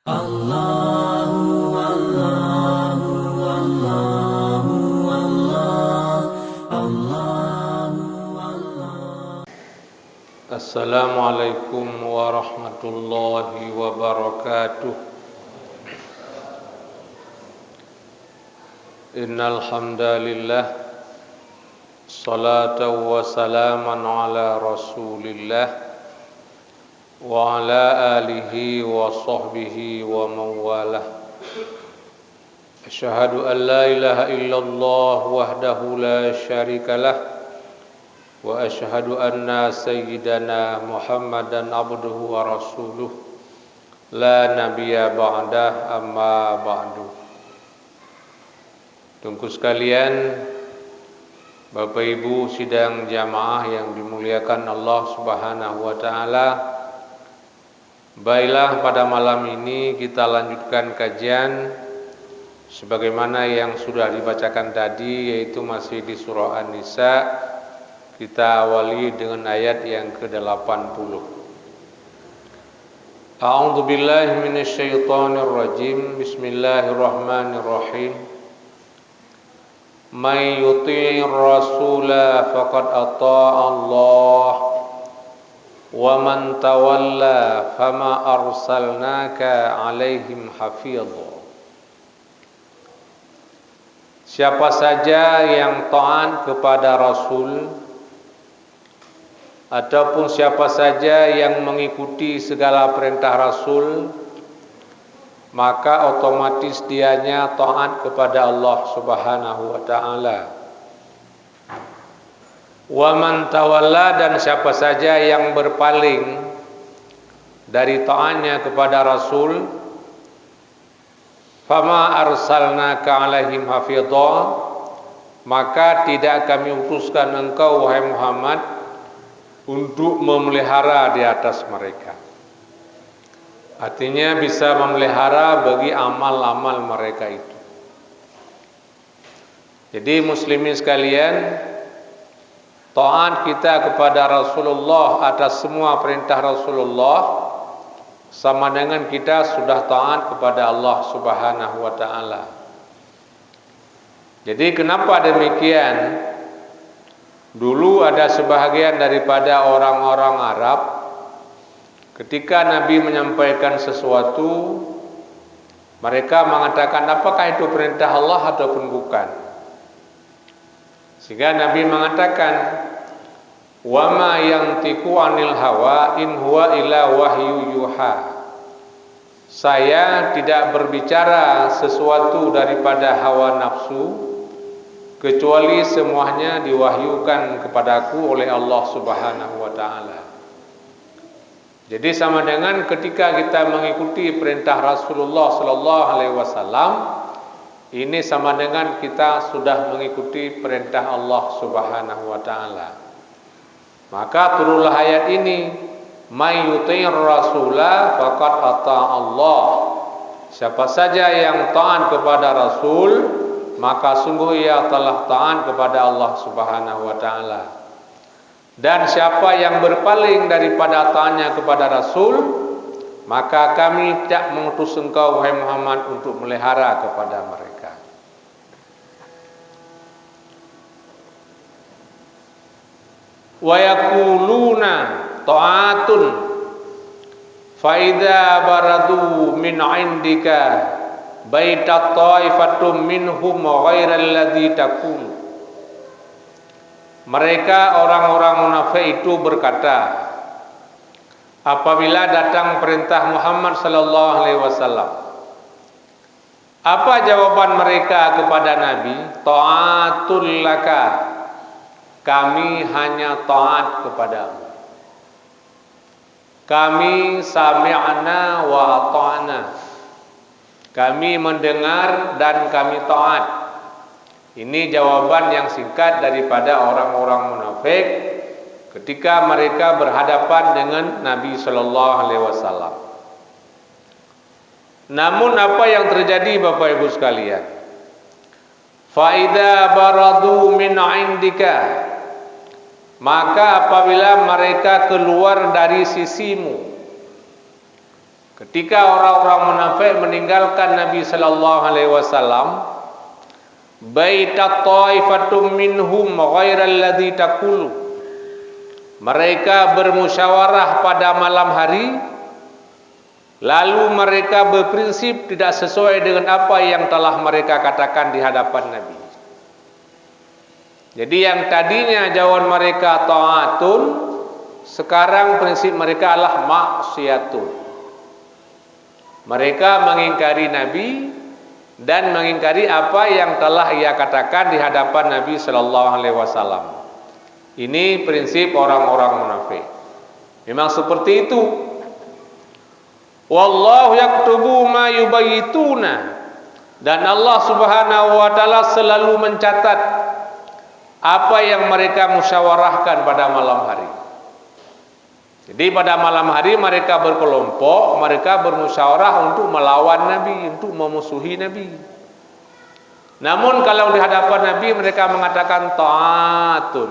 Allahu Allahu Allahu Allah Allahu Allah. Assalamualaikum warahmatullahi wabarakatuh. Innal hamdalillah salatan wa salaman ala Rasulillah wa ala alihi wa sahbihi wa mawalah. Asyhadu an la ilaha illallah wahdahu la syarikalah wa asyhadu anna sayyidana Muhammadan abduhu wa rasuluh la nabiyya ba'dah amma ba'du. Tunggu sekalian, Bapak Ibu sidang jamaah yang dimuliakan Allah Subhanahu wa taala. Baiklah, pada malam ini kita lanjutkan kajian sebagaimana yang sudah dibacakan tadi, yaitu masih di surah An-Nisa. Kita awali dengan ayat yang ke-80. A'udzu billahi minasyaitonir rajim. Bismillahirrahmanirrahim. May yuti'ir rasula faqad ata'a Allah wa man tawalla fama arsalnaka 'alaihim hafidha. Siapa saja yang taat kepada Rasul ataupun siapa saja yang mengikuti segala perintah Rasul, maka otomatis dianya taat kepada Allah Subhanahu wa taala. Wa man tawalla, dan siapa saja yang berpaling dari taatnya kepada Rasul, fama arsalnaka 'alaihim hafidha, maka tidak kami utuskan engkau wahai Muhammad untuk memelihara di atas mereka. Artinya bisa memelihara bagi amal-amal mereka itu. Jadi muslimin sekalian, taat kita kepada Rasulullah atas semua perintah Rasulullah sama dengan kita sudah taat kepada Allah Subhanahu wa taala. Jadi kenapa demikian? Dulu ada sebahagian daripada orang-orang Arab, ketika Nabi menyampaikan sesuatu, mereka mengatakan apakah itu perintah Allah ataupun bukan. Sehingga Nabi mengatakan, wa ma yantiqu 'anil hawa in huwa illa wahyu yuha. Saya tidak berbicara sesuatu daripada hawa nafsu, kecuali semuanya diwahyukan kepadaku oleh Allah Subhanahu wa taala. Jadi sama dengan ketika kita mengikuti perintah Rasulullah sallallahu alaihi wasallam, ini sama dengan kita sudah mengikuti perintah Allah Subhanahu wa taala. Maka turunlah ayat ini, may yuti'ir rasula faqad ata'a Allah. Siapa saja yang taat kepada Rasul, maka sungguh ia telah taat kepada Allah Subhanahu wa taala. Dan siapa yang berpaling daripada taatnya kepada Rasul, maka kami tidak mengutus engkau wahai Muhammad untuk melihara kepada mereka. Wa yaquluna ta'atun fa idza baradu min 'indika baitat ta'ifatum minhum ghairal ladzi taqul. Mereka orang-orang munafik itu berkata, apabila datang perintah Muhammad sallallahu alaihi wasallam, apa jawaban mereka kepada Nabi? Ta'atul laka, kami hanya taat kepadamu. Kami sami'na wa ata'na, kami mendengar dan kami taat. Ini jawaban yang singkat daripada orang-orang munafik ketika mereka berhadapan dengan Nabi sallallahu alaihi wasallam. Namun apa yang terjadi Bapak Ibu sekalian? Fa idza baradu min 'indika, maka apabila mereka keluar dari sisimu, Ketika orang-orang munafik meninggalkan Nabi sallallahu alaihi wasallam, baita taifatum minhum ghairal ladzi taqulu. Mereka bermusyawarah pada malam hari, lalu mereka berprinsip tidak sesuai dengan apa yang telah mereka katakan di hadapan Nabi. Jadi yang tadinya jawaban mereka taatun, sekarang prinsip mereka adalah maksiatun. Mereka mengingkari Nabi dan mengingkari apa yang telah ia katakan di hadapan Nabi sallallahu alaihi wasallam. Ini prinsip orang-orang munafik. Memang seperti itu. Wallahu yaktubu ma yubayituna, dan Allah Subhanahu wa taala selalu mencatat apa yang mereka musyawarahkan pada malam hari. Jadi pada malam hari mereka berkelompok, mereka bermusyawarah untuk melawan Nabi, untuk memusuhi Nabi. Namun kalau di hadapan Nabi mereka mengatakan taatun,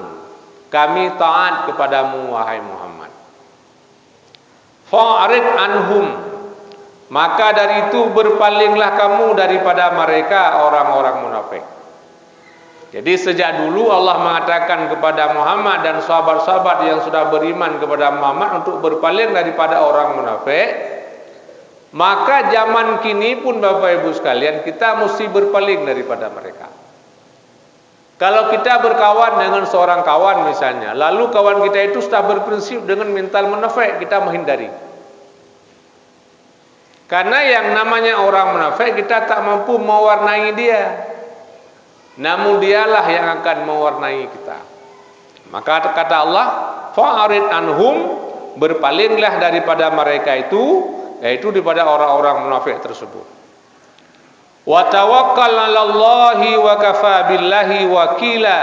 kami taat kepadamu wahai Muhammad. Fa'rid anhum, maka dari itu berpalinglah kamu daripada mereka orang-orang munafik. Jadi sejak dulu Allah mengatakan kepada Muhammad dan sahabat-sahabat yang sudah beriman kepada Muhammad untuk berpaling daripada orang munafik. Maka zaman kini pun Bapak Ibu sekalian, kita mesti berpaling daripada mereka. Kalau kita berkawan dengan seorang kawan misalnya, lalu kawan kita itu sudah berprinsip dengan mental munafik, kita menghindari. Karena yang namanya orang munafik kita tak mampu mewarnai dia, namun dialah yang akan mewarnai kita. Maka kata Allah, fa'arid anhum, berpalinglah daripada mereka itu, yaitu daripada orang-orang munafik tersebut. Wa tawakkal 'alallahi wa kafa billahi wakila,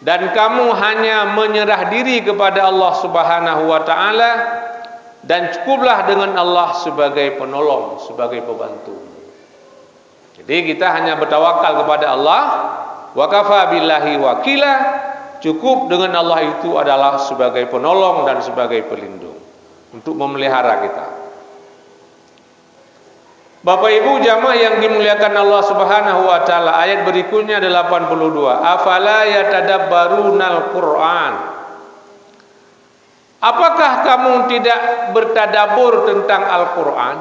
dan kamu hanya menyerah diri kepada Allah Subhanahu wa taala, dan cukuplah dengan Allah sebagai penolong, sebagai pembantu. Jadi kita hanya bertawakal kepada Allah, wa kafa billahi wakila, cukup dengan Allah itu adalah sebagai penolong dan sebagai pelindung untuk memelihara kita. Bapak Ibu jamaah yang dimuliakan Allah Subhanahu wa taala, ayat berikutnya 82. Afala yatadabbarunal Qur'an? Apakah kamu tidak bertadabbur tentang Al-Qur'an?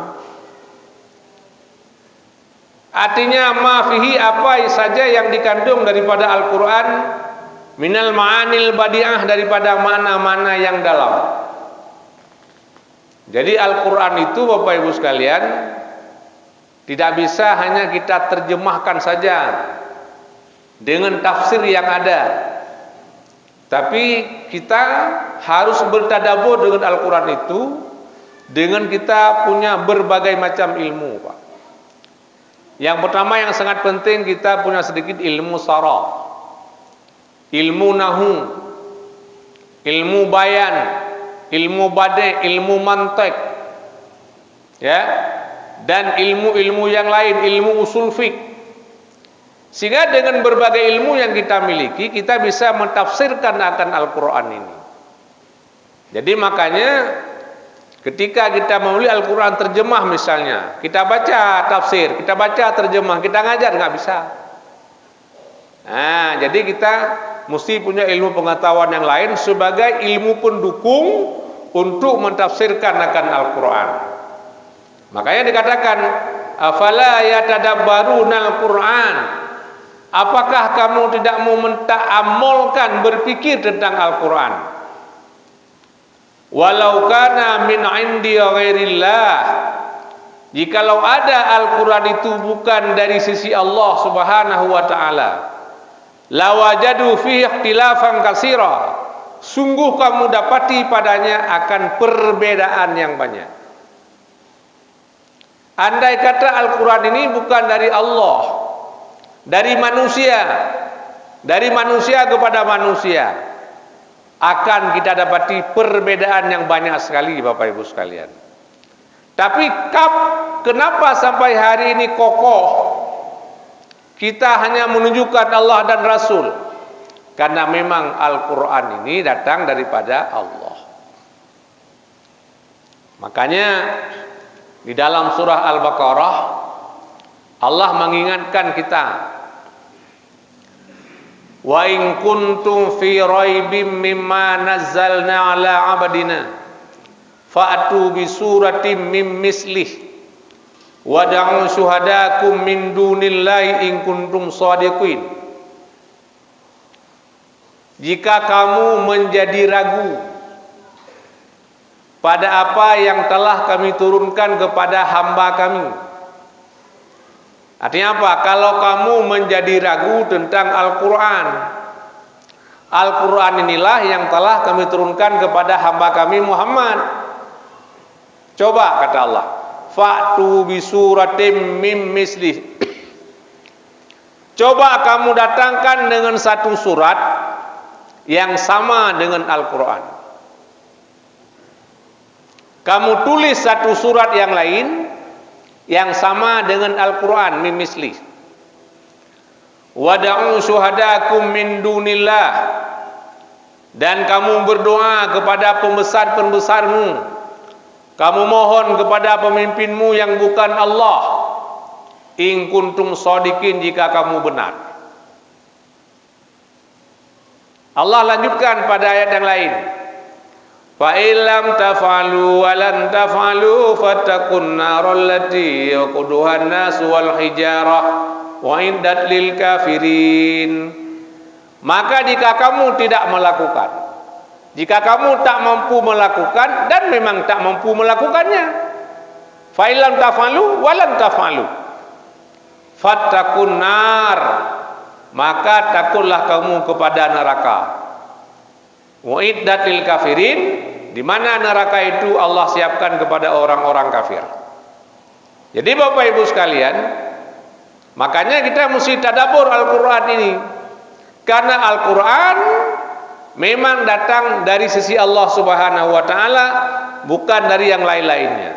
Artinya mafihi, apa saja yang dikandung daripada Al-Quran, minal ma'anil badi'ah, daripada makna-makna yang dalam. Jadi Al-Quran itu Bapak Ibu sekalian tidak bisa hanya kita terjemahkan saja dengan tafsir yang ada, tapi kita harus bertadabbur dengan Al-Quran itu dengan kita punya berbagai macam ilmu, Pak. Yang pertama yang sangat penting, kita punya sedikit ilmu saraf, ilmu nahu, ilmu bayan, ilmu badi', ilmu mantiq, ya, dan ilmu-ilmu yang lain, ilmu usul fiqh. Sehingga dengan berbagai ilmu yang kita miliki, kita bisa mentafsirkan akan Al-Quran ini. Jadi makanya ketika kita membeli Al-Quran terjemah misalnya, kita baca tafsir, kita baca terjemah, kita ngajar nggak bisa. Nah, jadi kita mesti punya ilmu pengetahuan yang lain sebagai ilmu pendukung untuk mentafsirkan akan Al-Quran. Makanya dikatakan, afala yatadabbarunal Quran? Apakah kamu tidak mau menta'ammulkan, berpikir tentang Al-Quran? Walau kana min 'indi ghairillah, jikalau ada Al-Quran itu bukan dari sisi Allah Subhanahu wa ta'ala, lawajadu fihi ikhtilafan katsira, sungguh kamu dapati padanya akan perbedaan yang banyak. Andai kata Al-Quran ini bukan dari Allah, dari manusia kepada manusia, akan kita dapati perbedaan yang banyak sekali Bapak Ibu sekalian. Tapi kenapa sampai hari ini kokoh kita hanya menunjukkan Allah dan Rasul? Karena memang Al-Quran ini datang daripada Allah. Makanya di dalam surah Al-Baqarah Allah mengingatkan kita, wa in kuntum fi raibim mimma nazzalna ala abdina fa'tu bi suratim mim mislih wad'u syuhadakum min dunillahi in kuntum shadiqin. Jika kamu menjadi ragu pada apa yang telah kami turunkan kepada hamba kami, artinya apa? Kalau kamu menjadi ragu tentang Al-Quran, Al-Quran inilah yang telah kami turunkan kepada hamba kami Muhammad. Coba kata Allah, fa'tu bi suratim mim mislih. Coba kamu datangkan dengan satu surat yang sama dengan Al-Quran. Kamu tulis satu surat yang lain yang sama dengan Al-Quran, mim mislih. Wad'u syuhadakum min dunillah, dan kamu berdoa kepada pembesar-pembesarmu, kamu mohon kepada pemimpinmu yang bukan Allah, in kuntum shadiqin, jika kamu benar. Allah lanjutkan pada ayat yang lain, fa illam taf'alu wa lan taf'alu fattaqun naral lati yaquduhan nas wal hijarah wa iddat lil kafirin. Maka jika kamu tidak melakukan, jika kamu tak mampu melakukan dan memang tak mampu melakukannya, fa illam taf'alu wa lan taf'alu fattaqun nar, maka takutlah kamu kepada neraka. Wa iddat lil kafirin, di mana neraka itu Allah siapkan kepada orang-orang kafir. Jadi Bapak Ibu sekalian, makanya kita mesti tadabbur Al-Quran ini, karena Al-Quran memang datang dari sisi Allah Subhanahu wa Ta'ala, bukan dari yang lain-lainnya.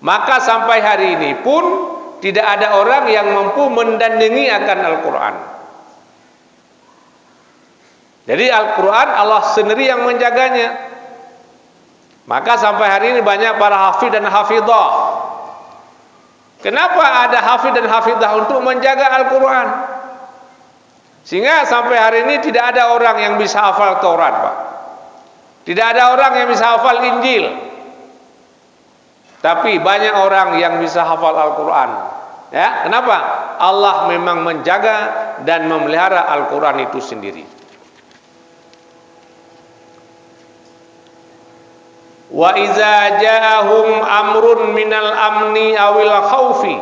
Maka sampai hari ini pun tidak ada orang yang mampu mendandingi akan Al-Quran. Jadi Al-Quran Allah sendiri yang menjaganya. Maka sampai hari ini banyak para hafidh dan hafidhah. Kenapa ada hafidh dan hafidhah? Untuk menjaga Al-Quran. Sehingga sampai hari ini tidak ada orang yang bisa hafal Taurat, Pak. Tidak ada orang yang bisa hafal Injil. Tapi banyak orang yang bisa hafal Al-Quran. Ya, kenapa? Allah memang menjaga dan memelihara Al-Quran itu sendiri. Wa iza ja'ahum amrun minal amni awil khaufi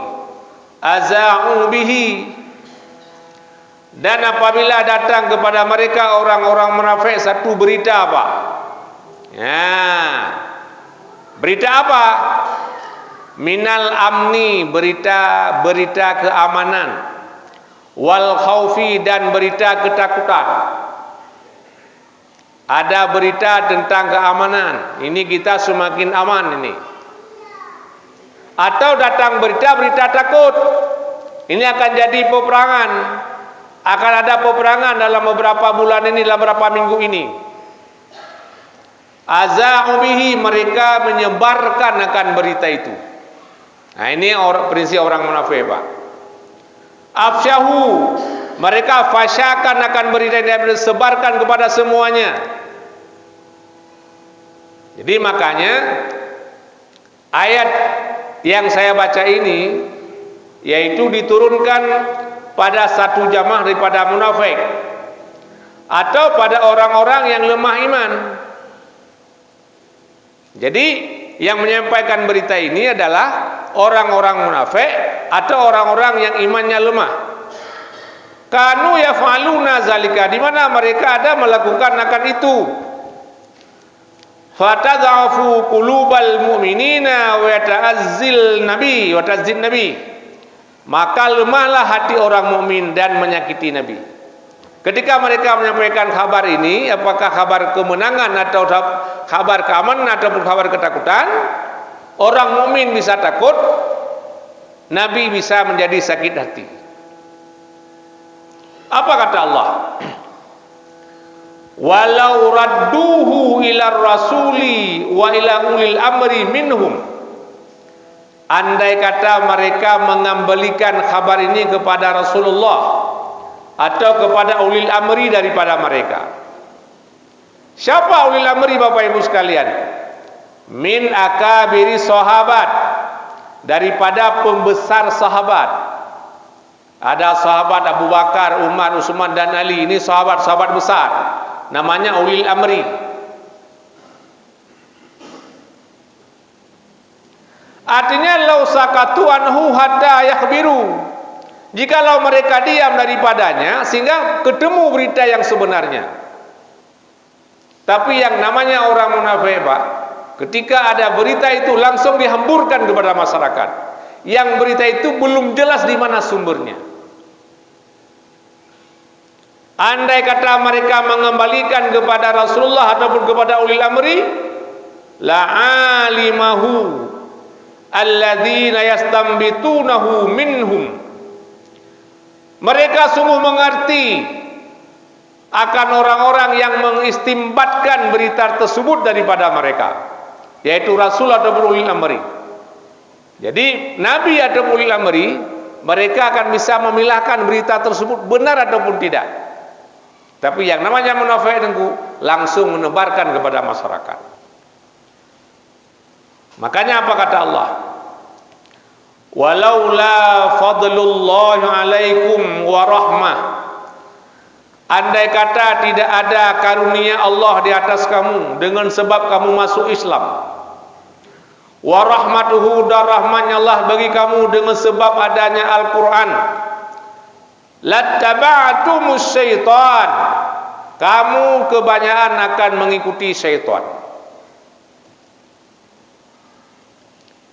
aza'u bihi, dan apabila datang kepada mereka orang-orang munafik satu berita apa? Ya, berita apa? Minal amni, berita keamanan, wal khaufi, dan berita ketakutan. Ada berita tentang keamanan, ini kita semakin aman ini. Atau datang berita takut, ini akan jadi peperangan, akan ada peperangan dalam beberapa bulan ini, dalam beberapa minggu ini. Aza'u bihi, mereka menyebarkan akan berita itu. Nah, ini prinsip orang munafik, Pak. Afsyahu, mereka fasyakan akan berita yang disebarkan kepada semuanya. Jadi makanya ayat yang saya baca ini yaitu diturunkan pada satu jamaah daripada munafik atau pada orang-orang yang lemah iman. Jadi yang menyampaikan berita ini adalah orang-orang munafik atau orang-orang yang imannya lemah. Kanu yaf'aluna zalika, di mana mereka ada melakukan akan itu. Fatadhafu qulubal mu'minina wa ta'azzil nabi wa ta'azzin nabi, maka lemahlah hati orang mukmin dan menyakiti Nabi. Ketika mereka menyampaikan kabar ini, apakah kabar kemenangan atau kabar keamanan ataupun kabar ketakutan, orang mukmin bisa takut, Nabi bisa menjadi sakit hati. Apa kata Allah? walau radduhu ila rasuli wa ila ulil amri minhum, andai kata mereka mengembalikan kabar ini kepada Rasulullah atau kepada ulil amri daripada mereka. Siapa ulil amri Bapak Ibu sekalian? Min akabiri sahabat, daripada pembesar sahabat. Ada sahabat Abu Bakar, Umar, Utsman dan Ali. Ini sahabat-sahabat besar, namanya ulil amri. Artinya lau sakatu anhu hatta yakhbiru, jikalau mereka diam daripadanya sehingga ketemu berita yang sebenarnya. Tapi yang namanya orang munafik, Pak, ketika ada berita itu langsung dihamburkan kepada masyarakat. Yang berita itu belum jelas di mana sumbernya. Andai kata mereka mengembalikan kepada Rasulullah ataupun kepada ulil amri, la'alimahu alladzina yastambitunahu minhum, mereka sungguh mengerti akan orang-orang yang mengistimbatkan berita tersebut daripada mereka, yaitu Rasul ataupun ulil amri. Jadi Nabi atau ulil amri, mereka akan bisa memilahkan berita tersebut benar ataupun tidak. Tapi yang namanya munafik itu langsung menebarkan kepada masyarakat. Makanya apa kata Allah? Walaula fadlullah alaikum wa rahmah, andai kata tidak ada karunia Allah di atas kamu dengan sebab kamu masuk Islam, wa rahmatuhu, dan rahmatnya Allah bagi kamu dengan sebab adanya Al-Quran, lattaba'tumus syaitan, kamu kebanyakan akan mengikuti syaitan.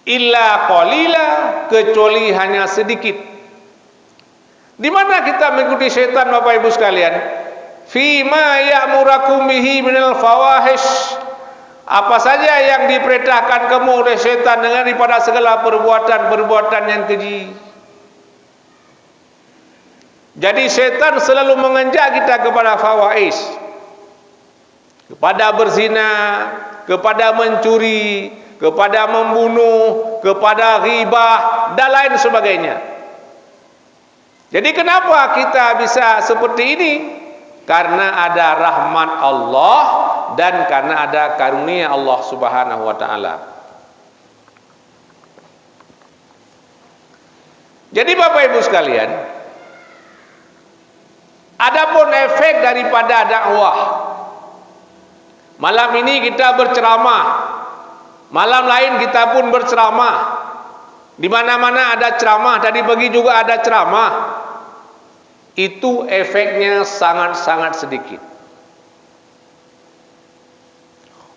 Illa qalila, kecuali hanya sedikit. Di mana kita mengikuti syaitan Bapak Ibu sekalian? Fima ya'murakum bihi minal fawahish, apa saja yang diperintahkan kamu oleh syaitan dengan daripada segala perbuatan-perbuatan yang keji. Jadi syaitan selalu mengajak kita kepada fawaish, kepada berzina, kepada mencuri, kepada membunuh, kepada ghibah dan lain sebagainya. Jadi kenapa kita bisa seperti ini? Karena ada rahmat Allah dan karena ada karunia Allah Subhanahu wa taala. Jadi Bapak Ibu sekalian, adapun efek daripada dakwah, malam ini kita berceramah, malam lain kita pun berceramah, di mana-mana ada ceramah, tadi pagi juga ada ceramah, itu efeknya sangat-sangat sedikit.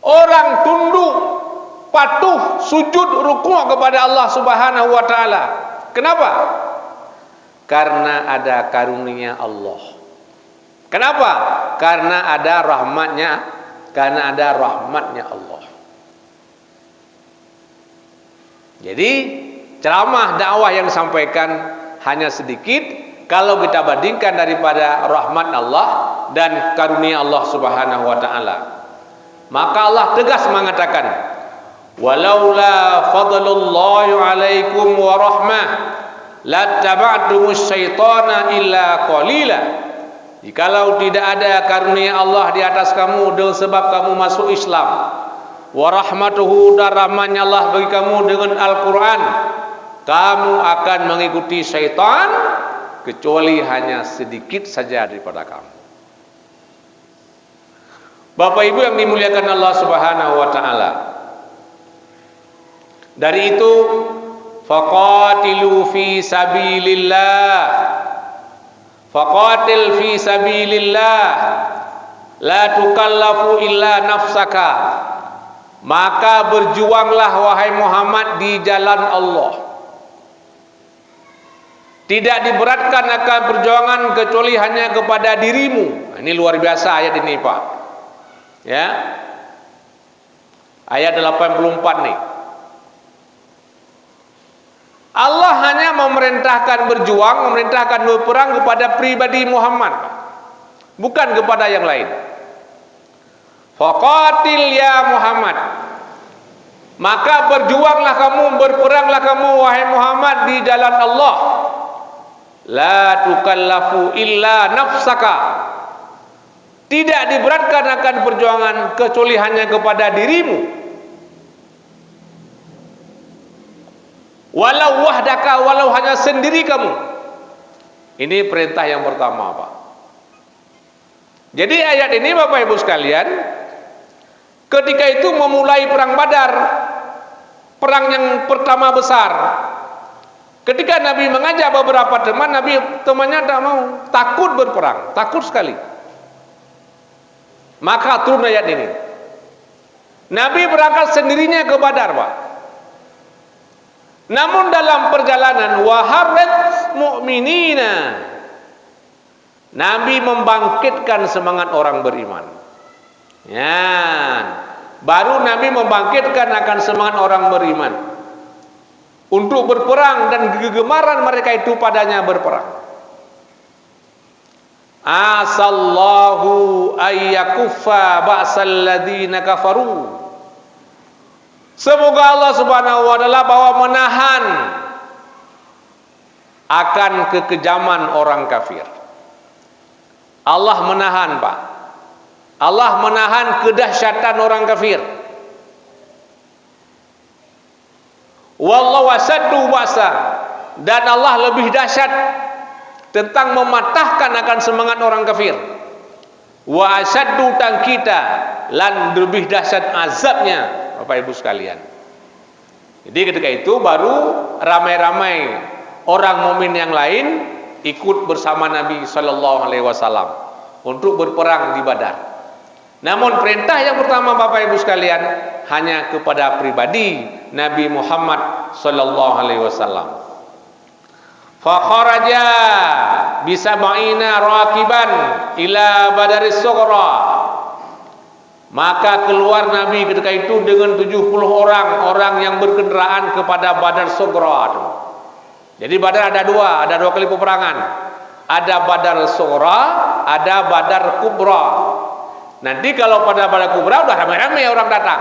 Orang tunduk, patuh, sujud, rukuk kepada Allah Subhanahu wa taala. Kenapa? Karena ada karunia Allah. Kenapa? Karena ada rahmatnya, karena ada rahmatnya Allah. Jadi ceramah dakwah yang disampaikan hanya sedikit kalau kita bandingkan daripada rahmat Allah dan karunia Allah Subhanahu wa taala. Maka Allah tegas mengatakan, walaula fadlullahi alaikum wa rahmah lattaba'tumus syaitana illa qalila, jikalau tidak ada karunia Allah di atas kamu dengan sebab kamu masuk Islam, wa rahmatuhu, dan rahmatnya Allah bagi kamu dengan Al-Quran, kamu akan mengikuti syaitan kecuali hanya sedikit saja daripada kamu. Bapak Ibu yang dimuliakan Allah Subhanahu wa taala, dari itu faqatilu fi sabilillah, faqatil fi sabilillah, la tukallafu illa nafsaka, maka berjuanglah wahai Muhammad di jalan Allah. Tidak diberatkan akan perjuangan kecuali hanya kepada dirimu. Ini luar biasa ayat ini, Pak. Ya. Ayat 84 nih. Allah hanya memerintahkan berjuang, memerintahkan berperang kepada pribadi Muhammad, bukan kepada yang lain. Faqatil ya Muhammad, maka berjuanglah kamu, berperanglah kamu wahai Muhammad di jalan Allah. La tukallafu illa nafsaka, tidak diberatkan akan perjuangan kecuali hanya kepada dirimu. Walau wahdaka, walau hanya sendiri kamu. Ini perintah yang pertama, Pak. Jadi ayat ini Bapak Ibu sekalian, ketika itu memulai perang Badar, perang yang pertama besar. Ketika Nabi mengajak beberapa teman, temannya tak mau, takut berperang, takut sekali. Maka turun ayat ini. Nabi berangkat sendirinya ke Badar, Pak. Namun dalam perjalanan waharrat mu'minina, Nabi membangkitkan semangat orang beriman. Ya, baru Nabi membangkitkan akan semangat orang beriman untuk berperang, dan kegemaran mereka itu padanya berperang. Asallahu ayyakuffa ba'sal ladina kafaru. Semoga Allah Subhanahu wa taala bahwa menahan akan kekejaman orang kafir. Allah menahan, Pak. Allah menahan kedahsyatan orang kafir. Wallahu asaddu ba'sa, dan Allah lebih dahsyat tentang mematahkan akan semangat orang kafir. Wa asaddu tankita, lan lebih dahsyat azabnya, Bapak Ibu sekalian. Jadi ketika itu baru ramai-ramai orang mukmin yang lain ikut bersama Nabi sallallahu alaihi wasallam untuk berperang di Badar. Namun perintah yang pertama Bapak Ibu sekalian hanya kepada pribadi Nabi Muhammad sallallahu alaihi wasallam. Fa kharaja bi sab'ina raqiban ila Badaris Sughra. Maka keluar Nabi ketika itu dengan 70 orang yang berkendaraan kepada Badar Sughra. Jadi Badar ada dua kali peperangan. Ada Badar Sughra, ada Badar Kubra. Nanti kalau pada Badar Kubra udah ramai-ramai orang datang.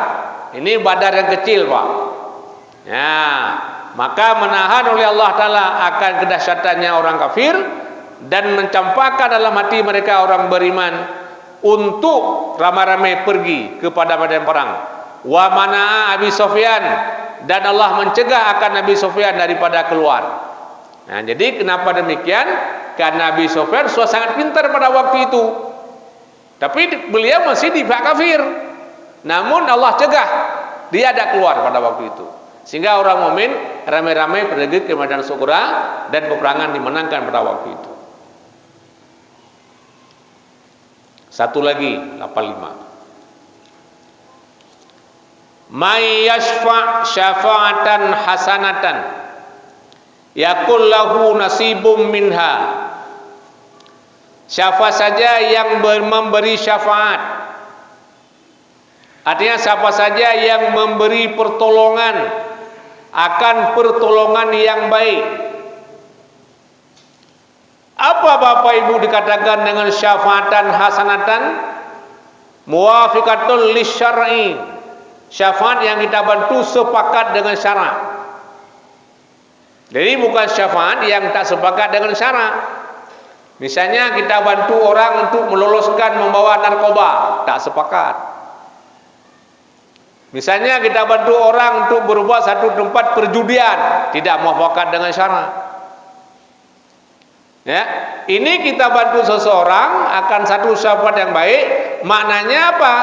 Ini Badar yang kecil, Pak. Ya, maka menahan oleh Allah Ta'ala akan kedahsyatannya orang kafir dan mencampakkan dalam hati mereka orang beriman untuk ramai-ramai pergi kepada medan perang. Wa mana'a Abi Sufyan, dan Allah mencegah akan Nabi Sufyan daripada keluar. Nah, jadi kenapa demikian? Karena Abi Sufyan sangat pintar pada waktu itu. Tapi beliau masih di pihak kafir. Namun Allah cegah, dia ada keluar pada waktu itu. Sehingga orang mukmin ramai-ramai pergi ke medan Sughra dan peperangan dimenangkan pada waktu itu. Satu lagi 85. May yashfa' syafa'atan hasanatan yakul lahu nasibum minha. Siapa saja yang memberi syafaat, artinya siapa saja yang memberi pertolongan akan pertolongan yang baik. Apa Bapak Ibu dikatakan dengan syafaatan hasanatan? Muwafiqatul lisyar'i, syafaat yang kita bantu sepakat dengan syarak. Jadi bukan syafaat yang tak sepakat dengan syarak. Misalnya kita bantu orang untuk meloloskan membawa narkoba, tak sepakat. Misalnya kita bantu orang untuk berbuat satu tempat perjudian, tidak muafakat dengan syarak. Ya, ini kita bantu seseorang akan satu syafaat yang baik, maknanya apa?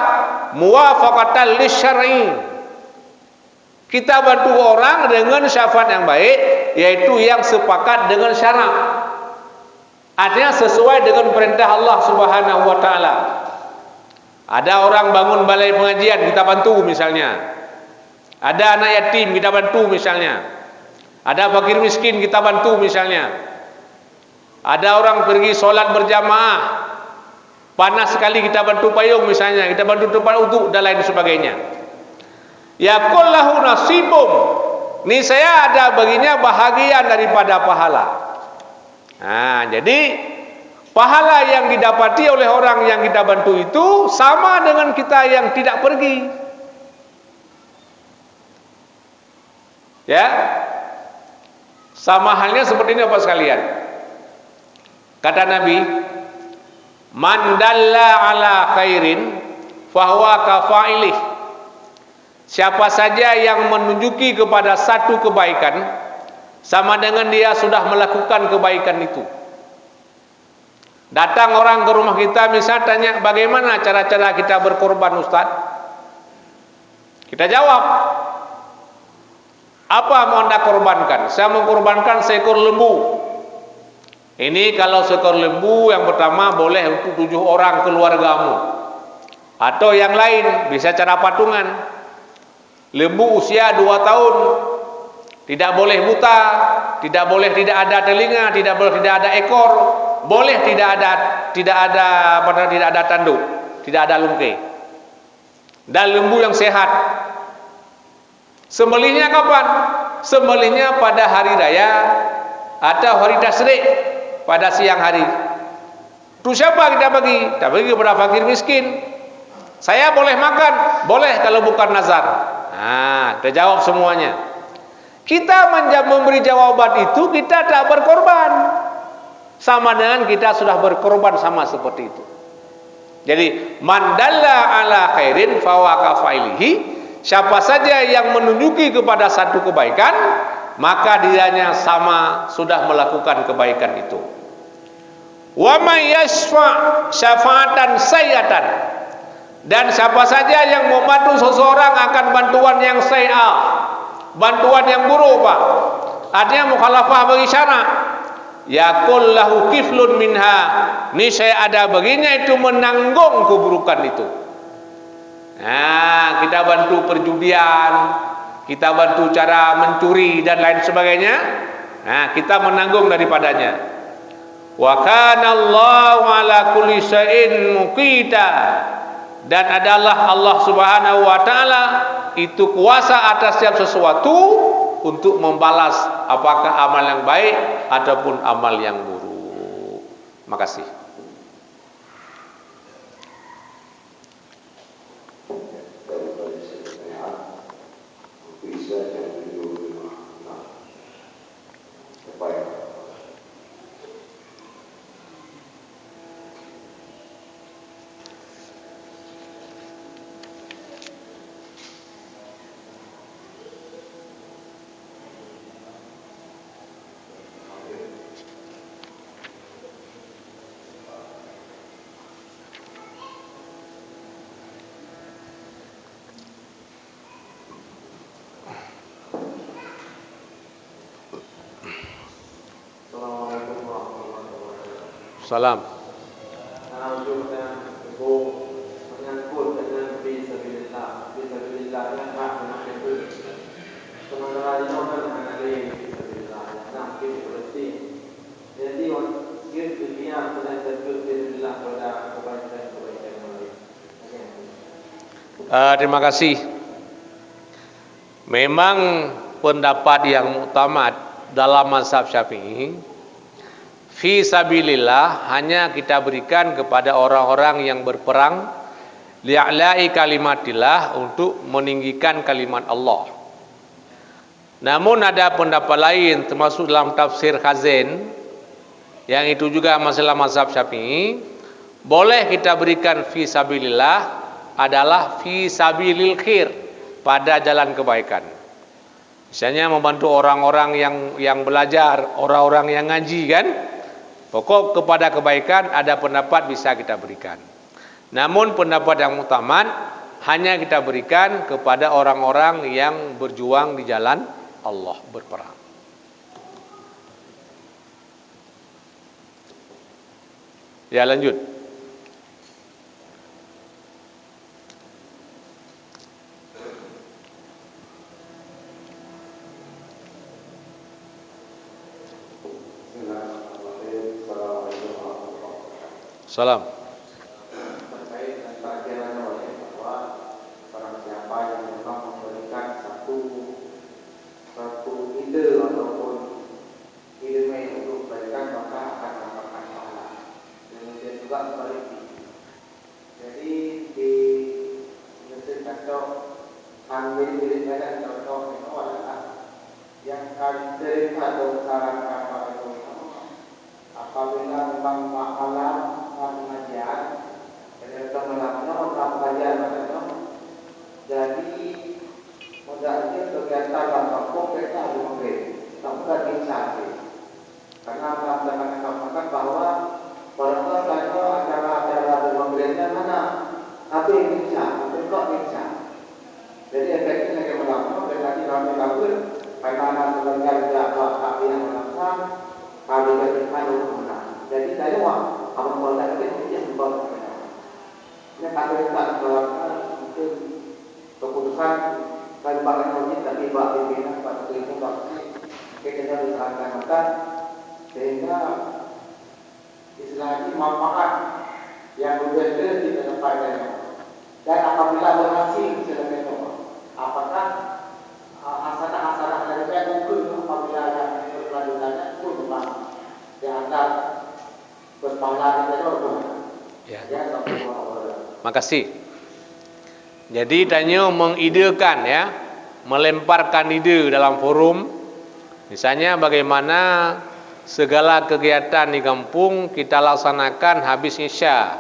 Muwafaqatan lisyar'i. Kita bantu orang dengan syafaat yang baik, yaitu yang sepakat dengan syarak. Artinya sesuai dengan perintah Allah Subhanahu wa taala. Ada orang bangun balai pengajian, kita bantu misalnya. Ada anak yatim, kita bantu misalnya. Ada fakir miskin, kita bantu misalnya. Ada orang pergi solat berjamaah, panas sekali, kita bantu payung misalnya, kita bantu tempat uduk dan lain sebagainya. Yaqul lahu nasibum, niscaya ada baginya bahagian daripada pahala. Nah, jadi pahala yang didapati oleh orang yang kita bantu itu sama dengan kita yang tidak pergi. Ya, sama halnya seperti ini Bapak sekalian. Kata Nabi, man dalla ala khairin fahuwa kafailih. Siapa saja yang menunjuki kepada satu kebaikan, sama dengan dia sudah melakukan kebaikan itu. Datang orang ke rumah kita, misal tanya, bagaimana cara-cara kita berkorban Ustaz? Kita jawab, apa mau anda korbankan? Saya mengkorbankan seekor lembu. Ini kalau seekor lembu yang pertama boleh untuk 7 orang keluargamu, atau yang lain bisa cara patungan. Lembu usia 2 tahun, tidak boleh buta, tidak boleh tidak ada telinga, tidak boleh tidak ada ekor, boleh tidak ada tanduk, tidak ada lungke. Dan lembu yang sehat. Sembelihnya kapan? Sembelihnya pada hari raya atau hari tasyrik pada siang hari. Itu siapa kita bagi? Kita bagi kepada fakir miskin. Saya boleh makan? Boleh kalau bukan nazar. Nah, kita jawab semuanya. Kita memberi jawaban itu, kita tak berkorban. Sama dengan kita sudah berkorban, sama seperti itu. Jadi, man dalla ala khairin fahuwa kafailihi. Siapa saja yang menunjuki kepada satu kebaikan, maka dianya sama sudah melakukan kebaikan itu. Wa may yashfa' syafa'atan sayyatan. Dan siapa saja yang membantu seseorang akan bantuan yang sayyi'ah, bantuan yang buruk, Pak. Artinya mukhalafah bagi syarak. Yakul lahu kiflun minha. Niscaya ada baginya itu menanggung keburukan itu. Nah, kita bantu perjudian, kita bantu cara mencuri dan lain sebagainya. Nah, kita menanggung daripadanya. Wa kana Allahu ala kulli syai'in muqita. Dan adalah Allah Subhanahu wa taala itu kuasa atas setiap sesuatu untuk membalas apakah amal yang baik ataupun amal yang buruk. Makasih. Salam. Menyangkut dengan fisabilillah, fisabilillah yang hak menakutkan. Sementara ini orang dengan ada fisabilillah, nak berarti. Jadi kita dunia sudah fisabilillah pada kebaikan yang lain. Terima kasih. Memang pendapat yang muktamad dalam mazhab Syafi'i, fi sabilillah hanya kita berikan kepada orang-orang yang berperang li'la'i kalimatillah, untuk meninggikan kalimat Allah. Namun ada pendapat lain termasuk dalam tafsir Khazin, yang itu juga masalah mazhab Syafi'i, boleh kita berikan fi sabilillah adalah fi sabilil khair, pada jalan kebaikan. Misalnya membantu orang-orang yang belajar, orang-orang yang ngaji kan. Pokok kepada kebaikan ada pendapat bisa kita berikan. Namun pendapat yang muktamad hanya kita berikan kepada orang-orang yang berjuang di jalan Allah, berperang. Ya, lanjut. Salam. Terkait dengan pelajaran bahwa barang siapa yang memang memberikan satu ide ataupun ilmu untuk kebaikan, maka akan mendapatkan pahala. organisasi. Karena Allah telah mengatakan bahwa pada saat acara-acara pemerintah mana apa yang bisa, apa yang bisa. Jadi efeknya yang pertama berarti kami kabur karena sebagian jawab yang melakukan kami berikan untuk. Jadi saya wah apa boleh itu dia sebab ini kami kita melakukan mungkin keputusan dari Bapak Haji tapi Pak pimpinan Pak Ketua Pak kita disarankan sehingga istilahnya manfaat yang berbeda di tempatnya. Dan apabila berhasil sebenarnya, apakah asalah-asalah dari saya mungkin apabila yang berkelanjutannya pun memang dianggap berpahala itu Ya. ya. Makasih. Jadi Tanyo mengidekan ya, melemparkan ide dalam forum. Misalnya bagaimana segala kegiatan di kampung kita laksanakan habis Isya.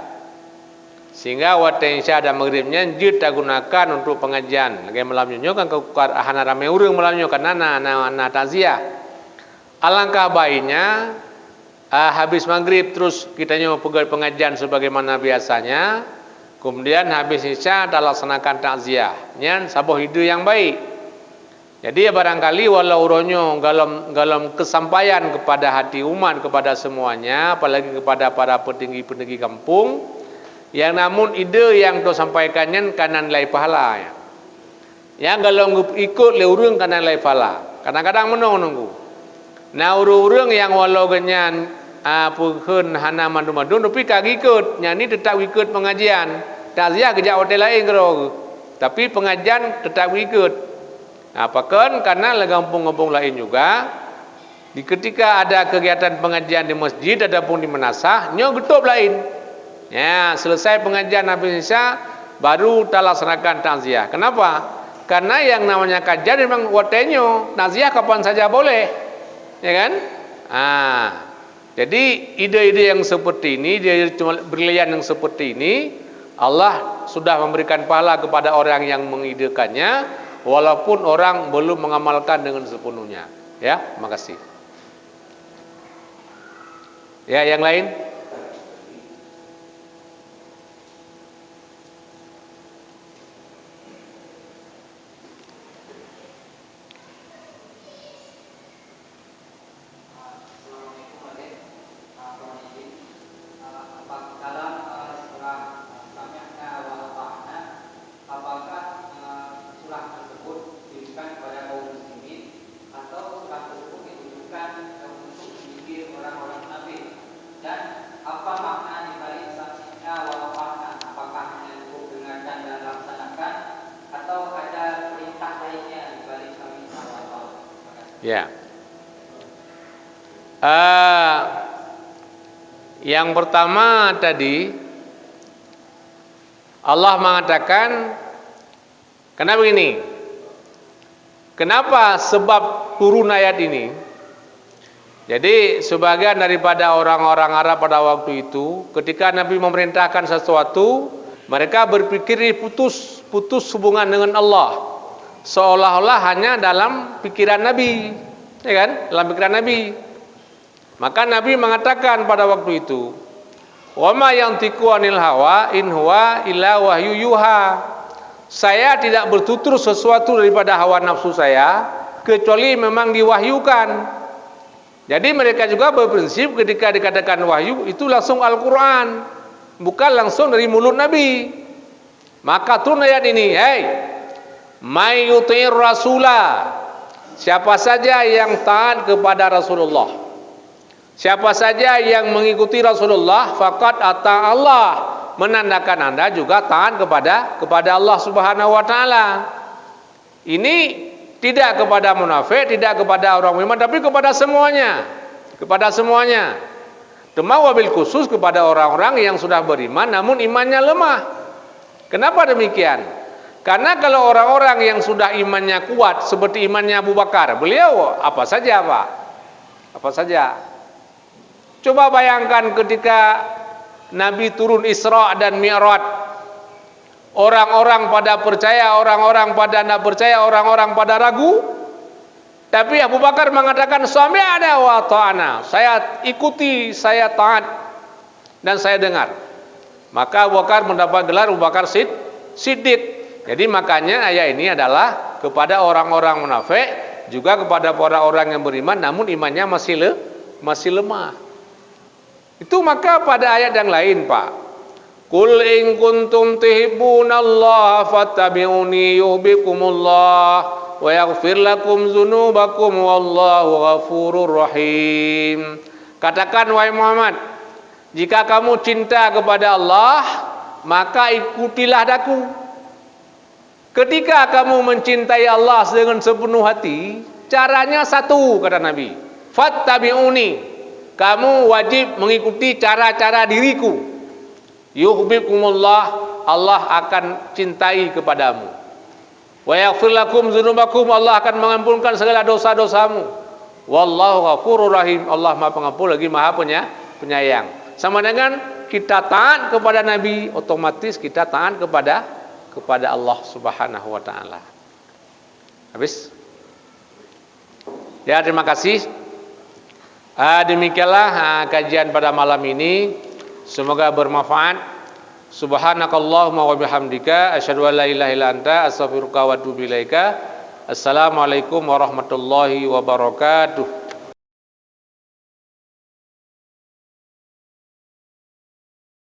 Sehingga waktu Isya dan maghribnya kita gunakan untuk pengajian. Lagi malamnya kan hana ramai urang malamnya kan nana taziah. Alangkah baiknya habis maghrib terus kita pergi pengajian sebagaimana biasanya. Kemudian habis Isya kita laksanakan takziah. Nyan sabuh ide yang baik. Jadi ya barangkali walau uronyo dalam kesampaian kepada hati umat kepada semuanya, apalagi kepada para petinggi-petinggi kampung, yang namun ide yang tu sampaikannya kanan nilai pahala ya. Yang kalau ikut le urang kanan nilai pahala. Kadang-kadang menunggu. Nah urang yang walau genyan pukun hana madu-madu tapi kagak ikut, nyani tetap ikut pengajian. Takziah kerja hotel lain kerong. Tapi pengajian tetap ikut. Apakah karena kampung-kampung lain juga di ketika ada kegiatan pengajian di masjid ataupun di manasah nyo getup lain ya selesai pengajian habis Isya baru kita laksanakan takziah. Kenapa? Karena yang namanya kajian memang waktunya takziah kapan saja boleh ya kan. Jadi ide-ide yang seperti ini, ide brilian yang seperti ini Allah sudah memberikan pahala kepada orang yang mengidekannya walaupun orang belum mengamalkan dengan sepenuhnya. Ya, makasih. Ya, yang lain? Ya. Yang pertama tadi Allah mengatakan kenapa ini? Kenapa sebab turun ayat ini? Jadi sebagian daripada orang-orang Arab pada waktu itu ketika Nabi memerintahkan sesuatu mereka berpikir putus hubungan dengan Allah. Seolah-olah hanya dalam pikiran Nabi, ya kan? Dalam pikiran Nabi. Maka Nabi mengatakan pada waktu itu, "Wa ma yantiqu 'anil hawa in huwa illa wahyu yuha." Saya tidak bertutur sesuatu daripada hawa nafsu saya kecuali memang diwahyukan. Jadi mereka juga berprinsip ketika dikatakan wahyu itu langsung Al-Qur'an, bukan langsung dari mulut Nabi. Maka turun ayat ini, "Hei, may yuti'ir rasulah." Siapa saja yang taat kepada Rasulullah, siapa saja yang mengikuti Rasulullah, faqad ata Allah, menandakan Anda juga taat kepada Allah Subhanahu wa taala. Ini tidak kepada munafik, tidak kepada orang beriman, tapi kepada semuanya. Kepada semuanya. Cuma wabil khusus kepada orang-orang yang sudah beriman namun imannya lemah. Kenapa demikian? Karena kalau orang-orang yang sudah imannya kuat seperti imannya Abu Bakar, beliau apa saja Pak? Apa saja? Coba bayangkan ketika Nabi turun Isra dan Mi'raj, orang-orang pada percaya, orang-orang pada tidak percaya, orang-orang pada ragu. Tapi Abu Bakar mengatakan sami'na wa ta'ana. Saya ikuti, saya taat dan saya dengar. Maka Abu Bakar mendapat gelar Abu Bakar Siddiq. Jadi makanya ayat ini adalah kepada orang-orang munafik, juga kepada para orang yang beriman namun imannya masih lemah. Itu maka pada ayat yang lain, Pak. Qul in kuntum tuhibbunallaha fattabi'uni yuhibbukumullah wa yaghfir lakum dzunubakum wallahu ghafurur rahim. Katakan wahai Muhammad, jika kamu cinta kepada Allah, maka ikutilah aku. Ketika kamu mencintai Allah dengan sepenuh hati, caranya satu, kata Nabi. Fattabi'uni. Kamu wajib mengikuti cara-cara diriku. Yuhibbukumullah, Allah akan cintai kepadamu. Wa yaghfir lakum dzunubakum, Allah akan mengampunkan segala dosa-dosamu. Wallahu ghafurur rahim, Allah Maha Pengampun lagi Maha Penyayang. Sama dengan kita taat kepada Nabi, otomatis kita taat kepada Allah Subhanahu wa taala. Habis? Ya, terima kasih. Demikianlah kajian pada malam ini. Semoga bermanfaat. Subhanakallahumma wa bihamdika asyhadu an la ilaha illa anta astaghfiruka wa atubu ilaika. Assalamualaikum warahmatullahi wabarakatuh.